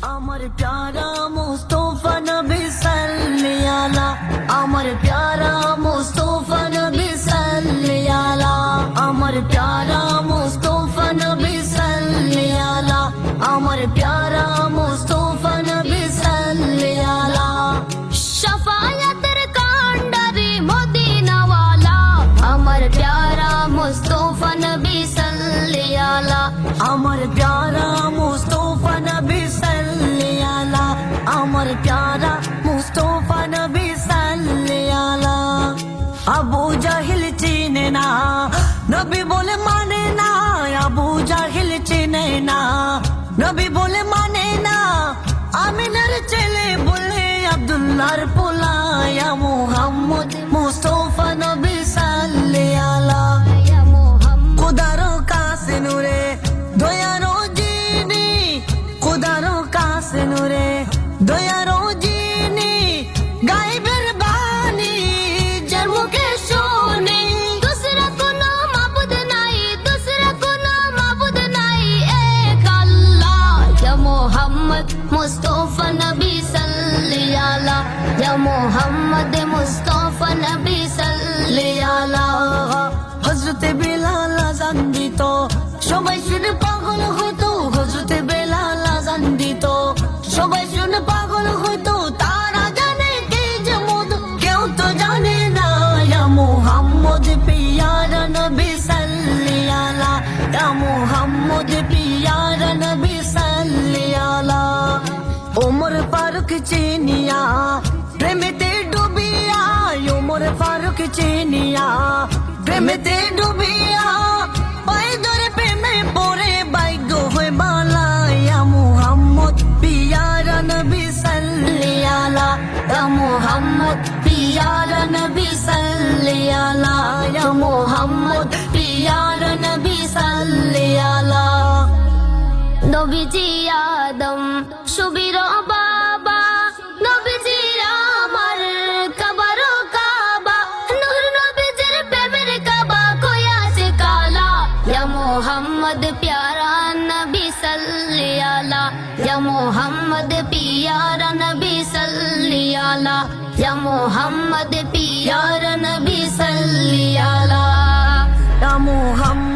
আমার প্যারা মুস্তফা নবী সাল্লি আলা, আমার প্যারা মুস্তফা নবী সাল্লি আলা, আমার প্যারা মুস্তফা নবী সাল্লি আলা, আমার প্যারা মুস্তফা নবী সাল্লি আলা। শাফায়াতের কান্ডারি মদিনা ওয়ালা, আমার প্যারা মুস্তফা নবী সাল্লি আলা, আমার প্যারা মুস্তফা নবী সাল্লি আলা, আমার প্যারা মুস্তফা নবী সাল্লি আলা। আবু জাহিল চিনে না, নবী বলে মানে না, আবু জাহিল চিনে না, নবী বলে মানে না, আমিনার ছেলে বলে আব্দুল্লাহর পোলা, ইয়া মুহাম্মদ মুস্তফা নবী সাল্লি আলা। খুদারো কাছে নূরে দয়ারো জিনি, খুদারো কাছে নূরে দয়ারো জিনি, গায়েবের বাণী যার মুখে শুনি, দুসরা কোনো মাবুদ নাই, দুসরা কোনো মাবুদ নাই, এক আল্লাহ। ইয়া মুহাম্মদ মুস্তফা নবী সাল্লি আলা, ইয়া মুহাম্মদ মুস্তফা নবী সাল্লি আলা। হযরতে বেলাল আযান দিত, সবাই শুনে পাগল হতো, হযরতে বেলাল আযান দিত, সবাই শুনে পাগল হতো, তারা জানে কে যে মধু, কেউ তো জানে না। ইয়া মুহাম্মদ পিয়ারা নবী সাল্লি আলা, ইয়া মুহাম্মদ পিয়ারা নবী সাল্লি আলা। ওমর ফারুক চিনিয়া প্রেমেতে ডুবিয়া, ওমর ফারুক চিনিয়া প্রেমেতে ডুবিয়া, পায়ে ধরে প্রেমে পড়ে ভাগ্য হয়ে বালা। ইয়া মুহাম্মদ পিয়ারা নবী সাল্লি আলা, ইয়া মুহাম্মদ পিয়ারা নবী সাল্লি আলা, ইয়া মুহাম্মদ পিয়ারা নবী সাল্লি আলা। নবীজি আদম সুবীর বাবা, নবীজি আমার কাবার কাবা, নূর নবীজির প্রেমের কাবা কই আছে কালা। ইয়া মুহাম্মদ প্যারা নবী সাল্লি আলা, ইয়া মুহাম্মদ প্যারা নবী সাল্লি আলা, ইয়া মুহাম্মদ প্যারা নবী সাল্লি আলা। ইয়া মুহাম্মদ